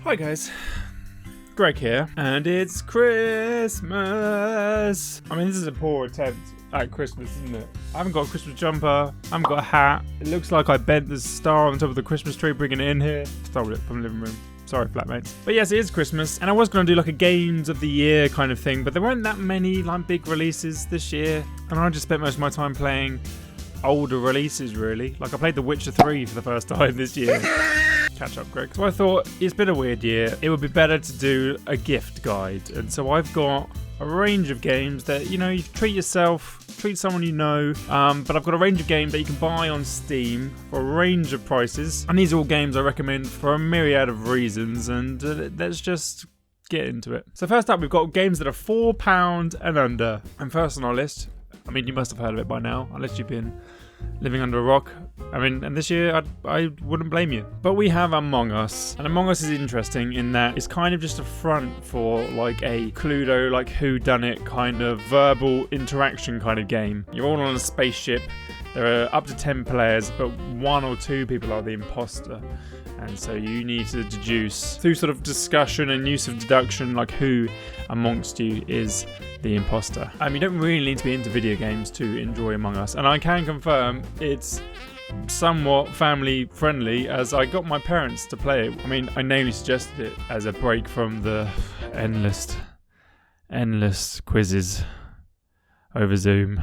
Hi guys, Greg here, and it's Christmas! I mean, this is a poor attempt at Christmas, isn't it? I haven't got a Christmas jumper, I haven't got a hat. It looks like I bent the star on top of the Christmas tree, bringing it in here. Stole it from the living room. Sorry, flatmates. But yes, it is Christmas, and I was going to do like a Games of the Year kind of thing, but there weren't that many like big releases this year, and I just spent most of my time playing older releases, really. Like I played The Witcher 3 for the first time this year. Catch up, Greg. So I thought, it's been a weird year, it would be better to do a gift guide, and so I've got a range of games that, you know, you treat yourself, treat someone you know, but I've got a range of games that you can buy on Steam for a range of prices, and these are all games I recommend for a myriad of reasons, and let's just get into it. So first up, we've got games that are £4 and under, and first on our list, I mean, you must have heard of it by now, unless you've been living under a rock. I mean, and this year, I wouldn't blame you. But we have Among Us. And Among Us is interesting in that it's kind of just a front for like a Cluedo, like whodunit kind of verbal interaction kind of game. You're all on a spaceship. There are up to 10 players, but 1 or 2 people are the imposter. And so you need to deduce through sort of discussion and use of deduction, like who amongst you is the imposter. You don't really need to be into video games to enjoy Among Us. And I can confirm it's somewhat family friendly, as I got my parents to play it. I mean, I namely suggested it as a break from the endless quizzes over Zoom.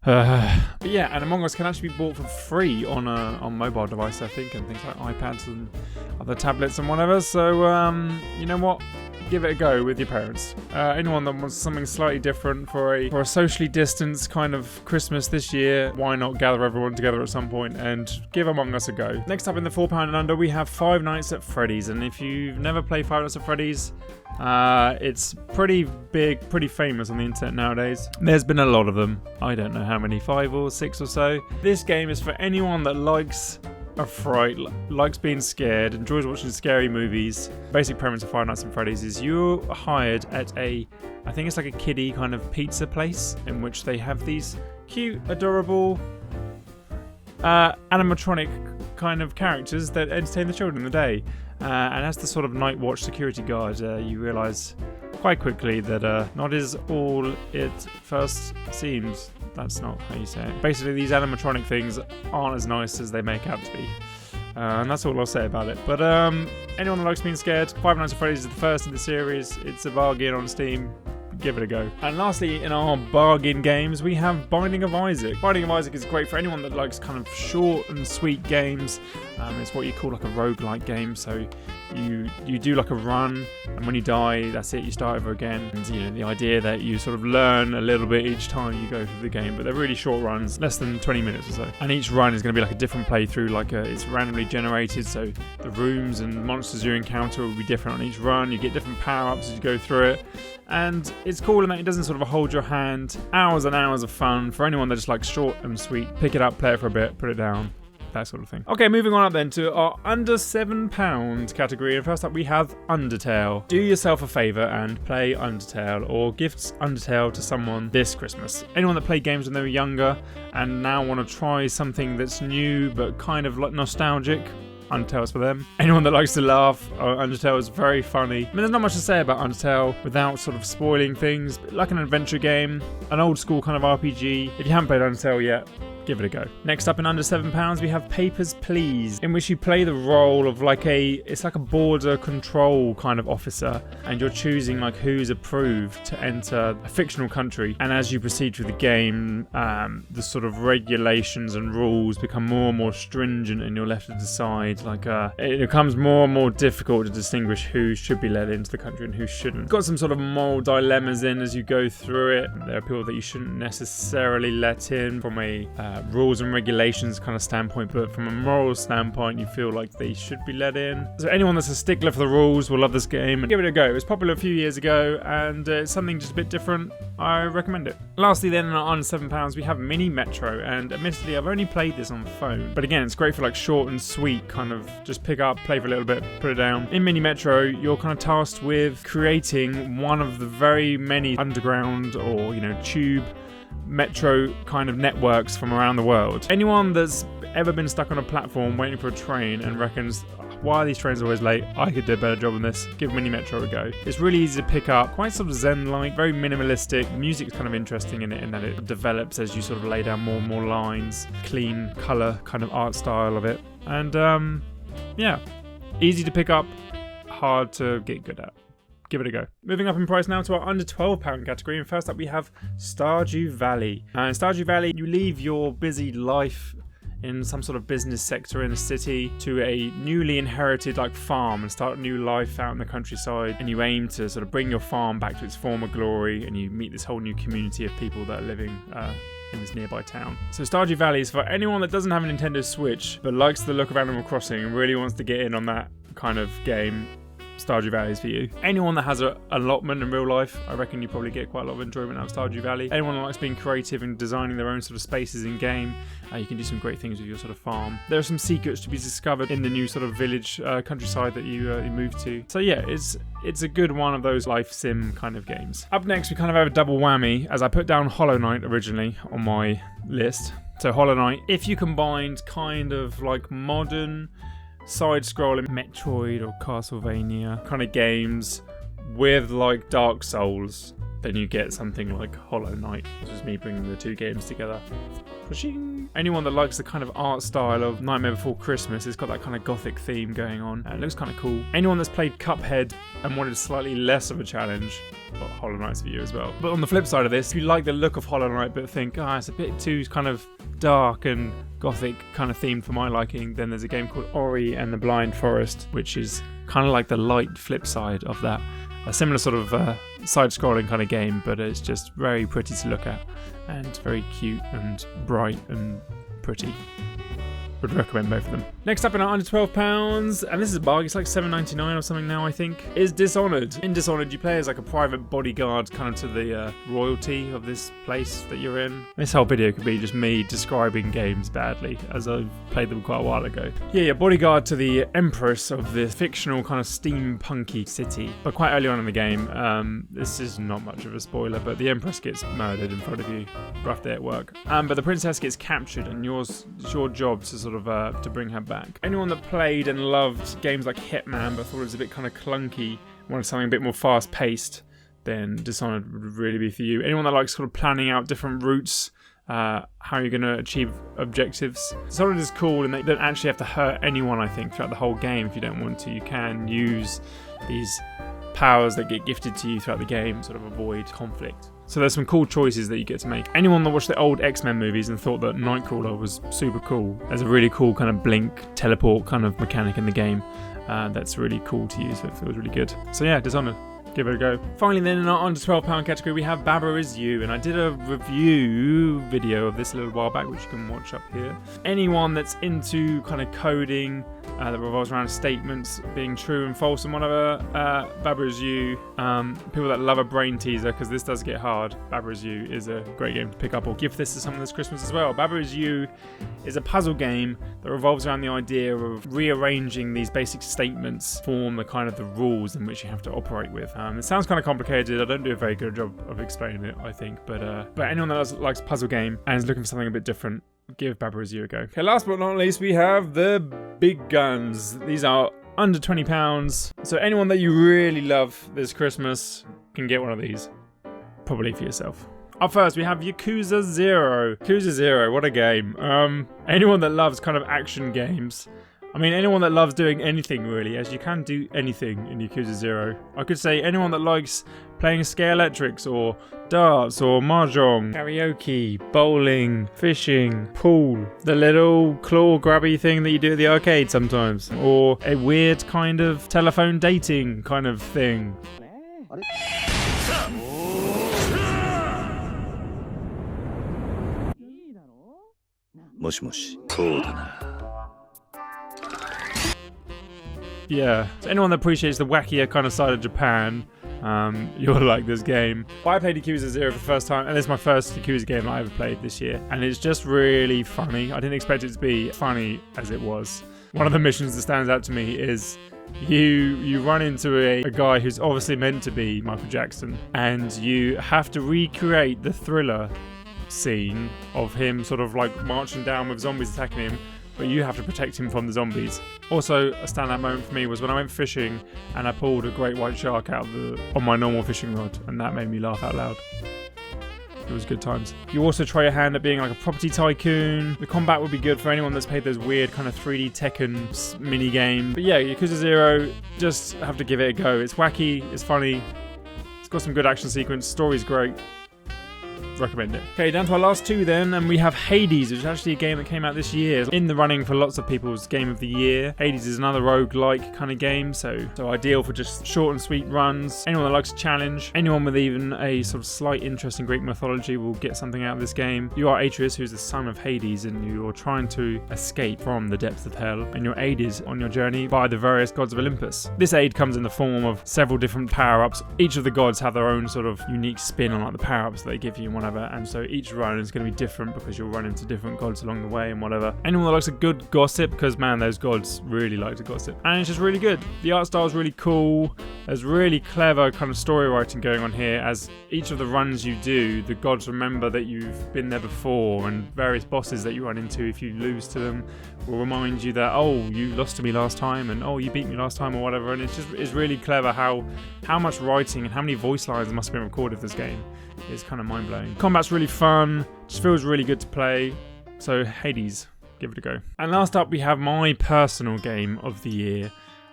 But yeah, and Among Us can actually be bought for free on mobile device, I think, and things like iPads and other tablets and whatever. So you know what? Give it a go with your parents. Anyone that wants something slightly different for a socially distanced kind of Christmas this year, why not gather everyone together at some point and give Among Us a go. Next up in the £4 and under, we have Five Nights at Freddy's, and if you've never played Five Nights at Freddy's, it's pretty big, pretty famous on the internet nowadays. There's been a lot of them. I don't know how many, 5 or 6 or so. This game is for anyone that likes a fright, likes being scared, enjoys watching scary movies. Basic premise of Five Nights at Freddy's is you're hired at I think it's like a kiddie kind of pizza place, in which they have these cute, adorable animatronic kind of characters that entertain the children in the day. And as the sort of night watch security guard, you realise quite quickly that not is all it first seems. That's not how you say it. Basically, these animatronic things aren't as nice as they make out to be. And that's all I'll say about it. But anyone that likes being scared, Five Nights at Freddy's is the first in the series. It's a bargain on Steam. Give it a go. And lastly, in our bargain games, we have Binding of Isaac. Binding of Isaac is great for anyone that likes kind of short and sweet games. It's what you call like a roguelike game. So you do like a run, and when you die, that's it, you start over again. And you know, the idea that you sort of learn a little bit each time you go through the game, but they're really short runs, less than 20 minutes or so. And each run is going to be like a different playthrough, it's randomly generated, so the rooms and monsters you encounter will be different on each run. You get different power-ups as you go through it. And it's cool in that it doesn't sort of hold your hand. Hours and hours of fun for anyone that just likes short and sweet. Pick it up, play it for a bit, put it down. That sort of thing. Okay, moving on up then to our under £7 category. And first up we have Undertale. Do yourself a favour and play Undertale, or gift Undertale to someone this Christmas. Anyone that played games when they were younger and now want to try something that's new but kind of like nostalgic, Undertale's for them. Anyone that likes to laugh, Undertale is very funny. I mean, there's not much to say about Undertale without sort of spoiling things. Like an adventure game, an old school kind of RPG. If you haven't played Undertale yet, give it a go. Next up in under £7, we have Papers, Please, in which you play the role of it's like a border control kind of officer, and you're choosing like who's approved to enter a fictional country. And as you proceed through the game, the sort of regulations and rules become more and more stringent, and you're left to decide. It becomes more and more difficult to distinguish who should be let into the country and who shouldn't. Got some sort of moral dilemmas in as you go through it. There are people that you shouldn't necessarily let in from a rules and regulations kind of standpoint, but from a moral standpoint you feel like they should be let in. So anyone that's a stickler for the rules will love this game, and give it a go. It was popular a few years ago, and it's something just a bit different. I recommend it. Lastly then, on £7 we have Mini Metro, and admittedly I've only played this on the phone, but again it's great for like short and sweet kind of just pick up, play for a little bit, put it down. In Mini Metro you're kind of tasked with creating one of the very many underground or tube metro kind of networks from around the world. Anyone that's ever been stuck on a platform waiting for a train and reckons, why are these trains always late? I could do a better job on this. Give Mini Metro a go. It's really easy to pick up, quite sort of zen-like, very minimalistic. Music's kind of interesting in it, in that it develops as you sort of lay down more and more lines, clean colour kind of art style of it. And yeah, easy to pick up, hard to get good at. Give it a go. Moving up in price now to our under £12 category, and first up we have Stardew Valley. In Stardew Valley, you leave your busy life in some sort of business sector in a city to a newly inherited farm and start a new life out in the countryside, and you aim to sort of bring your farm back to its former glory, and you meet this whole new community of people that are living in this nearby town. So Stardew Valley is for anyone that doesn't have a Nintendo Switch but likes the look of Animal Crossing and really wants to get in on that kind of game. Stardew Valley is for you. Anyone that has an allotment in real life, I reckon you probably get quite a lot of enjoyment out of Stardew Valley. Anyone that likes being creative and designing their own sort of spaces in game, you can do some great things with your sort of farm. There are some secrets to be discovered in the new sort of village countryside that you move to. So yeah, it's a good one of those life sim kind of games. Up next, we kind of have a double whammy, as I put down Hollow Knight originally on my list. So Hollow Knight, if you combined kind of modern side-scrolling Metroid or Castlevania kind of games with Dark Souls, then you get something like Hollow Knight. This is me bringing the two games together. Anyone that likes the kind of art style of Nightmare Before Christmas, it's got that kind of gothic theme going on. It looks kind of cool. Anyone that's played Cuphead and wanted slightly less of a challenge, well, Hollow Knight's for you as well. But on the flip side of this, if you like the look of Hollow Knight but think, it's a bit too kind of dark and gothic kind of themed for my liking, then there's a game called Ori and the Blind Forest, which is kind of like the light flip side of that. A similar sort of side-scrolling kind of game, but it's just very pretty to look at and very cute and bright and pretty. Would recommend both of them. Next up in our under £12, and this is a bargain, it's like $7.99 or something now I think, is Dishonored. In Dishonored, you play as a private bodyguard kind of to the royalty of this place that you're in. This whole video could be just me describing games badly, as I've played them quite a while ago. Yeah, you're bodyguard to the empress of this fictional kind of steampunky city. But quite early on in the game, this is not much of a spoiler, but the empress gets murdered in front of you. Rough day at work. But the princess gets captured, and it's your job to to bring her back. Anyone that played and loved games like Hitman but thought it was a bit kind of clunky, wanted something a bit more fast paced, then Dishonored would really be for you. Anyone that likes sort of planning out different routes, how you're going to achieve objectives. Dishonored is cool, and they don't actually have to hurt anyone, I think, throughout the whole game if you don't want to. You can use these powers that get gifted to you throughout the game, sort of avoid conflict. So there's some cool choices that you get to make. Anyone that watched the old X-Men movies and thought that Nightcrawler was super cool, there's a really cool kind of blink, teleport kind of mechanic in the game that's really cool to use. It feels really good. So yeah, Dishonored. Give it a go. Finally then, in our under £12 category, we have Baba Is You, and I did a review video of this a little while back, which you can watch up here. Anyone that's into kind of coding that revolves around statements being true and false and whatever, Baba Is You. People that love a brain teaser, because this does get hard, Baba Is You is a great game to pick up or gift this to someone this Christmas as well. Baba Is You is a puzzle game that revolves around the idea of rearranging these basic statements form the kind of the rules in which you have to operate with. It sounds kind of complicated. I don't do a very good job of explaining it, I think, but anyone that likes puzzle game and is looking for something a bit different, give Baba Is You a go. Okay, last but not least, we have the big guns. These are under £20, so anyone that you really love this Christmas can get one of these, probably for yourself. Up first, we have Yakuza Zero. Yakuza Zero, what a game. Anyone that loves kind of action games, I mean, anyone that loves doing anything really, as you can do anything in Yakuza Zero. I could say anyone that likes playing scale electrics or darts or mahjong, karaoke, bowling, fishing, pool, the little claw grabby thing that you do at the arcade sometimes, or a weird kind of telephone dating kind of thing. Yeah, so anyone that appreciates the wackier kind of side of Japan, you'll like this game. I played Yakuza Zero for the first time, and it's my first Yakuza game I ever played this year, and it's just really funny. I didn't expect it to be funny as it was. One of the missions that stands out to me is you run into a guy who's obviously meant to be Michael Jackson, and you have to recreate the Thriller scene of him sort of like marching down with zombies attacking him but you have to protect him from the zombies. Also, a standout moment for me was when I went fishing and I pulled a great white shark out on my normal fishing rod, and that made me laugh out loud. It was good times. You also try your hand at being like a property tycoon. The combat would be good for anyone that's played those weird kind of 3D Tekken mini game. But yeah, Yakuza Zero, just have to give it a go. It's wacky, it's funny, it's got some good action sequence, story's great. Recommend it. Okay, down to our last two then, and we have Hades, which is actually a game that came out this year, in the running for lots of people's game of the year. Hades is another roguelike kind of game, so ideal for just short and sweet runs. Anyone that likes a challenge, anyone with even a sort of slight interest in Greek mythology will get something out of this game. You are Atreus, who's the son of Hades, and you're trying to escape from the depths of hell, and you're aided on your journey by the various gods of Olympus. This aid comes in the form of several different power-ups. Each of the gods have their own sort of unique spin on like the power-ups that they give you and whatever. And so each run is going to be different because you'll run into different gods along the way and whatever. Anyone that likes a good gossip, because man, those gods really like to gossip. And it's just really good. The art style is really cool. There's really clever kind of story writing going on here. As each of the runs you do, the gods remember that you've been there before, and various bosses that you run into, if you lose to them, will remind you that, oh, you lost to me last time, and oh, you beat me last time, or whatever. And it's really clever how much writing and how many voice lines must have been recorded for this game. It's kind of mind-blowing. Combat's really fun, just feels really good to play. So Hades, give it a go. And last up we have my personal game of the year,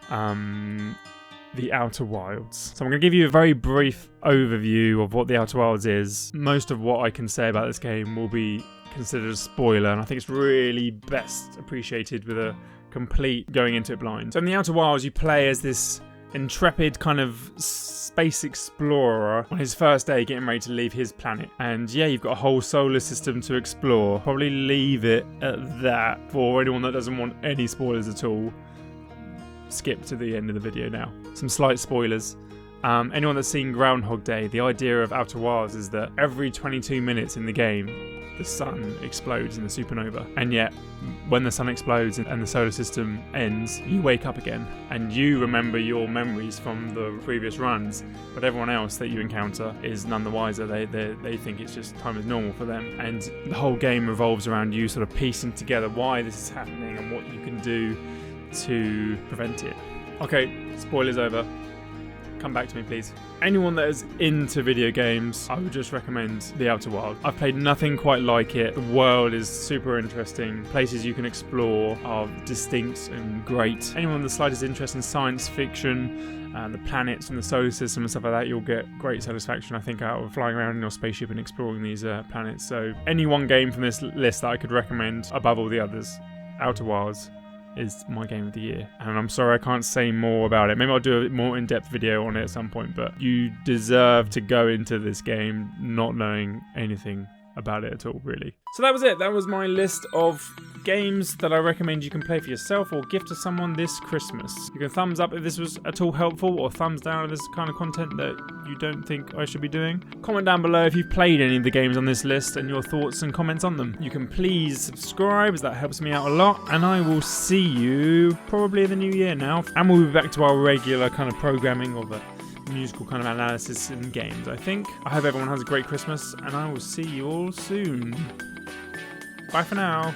The Outer Wilds. So I'm going to give you a very brief overview of what The Outer Wilds is. Most of what I can say about this game will be considered a spoiler, and I think it's really best appreciated with a complete going into it blind. So in The Outer Wilds you play as this intrepid kind of space explorer on his first day getting ready to leave his planet. And yeah, you've got a whole solar system to explore. Probably leave it at that for anyone that doesn't want any spoilers at all. Skip to the end of the video now. Some slight spoilers. Anyone that's seen Groundhog Day, the idea of Outer Wilds is that every 22 minutes in the game, the sun explodes in the supernova. And yet, when the sun explodes and the solar system ends, you wake up again. And you remember your memories from the previous runs, but everyone else that you encounter is none the wiser. They think it's just time as normal for them. And the whole game revolves around you sort of piecing together why this is happening and what you can do to prevent it. Okay, spoilers over. Come back to me, please. Anyone that is into video games, I would just recommend The Outer Wilds. I've played nothing quite like it. The world is super interesting. Places you can explore are distinct and great. Anyone with the slightest interest in science fiction, the planets and the solar system and stuff like that, you'll get great satisfaction, I think, out of flying around in your spaceship and exploring these planets. So any one game from this list that I could recommend above all the others, Outer Wilds is my game of the year. And I'm sorry I can't say more about it. Maybe I'll do a more in-depth video on it at some point, but you deserve to go into this game not knowing anything about it at all, really. So that was it. That was my list of games that I recommend you can play for yourself or gift to someone this Christmas. You can thumbs up if this was at all helpful, or thumbs down if this is the kind of content that you don't think I should be doing. Comment down below if you've played any of the games on this list and your thoughts and comments on them. You can please subscribe, as that helps me out a lot, and I will see you probably in the new year now. And we'll be back to our regular kind of programming of a musical kind of analysis in games, I think. I hope everyone has a great Christmas, and I will see you all soon. Bye for now.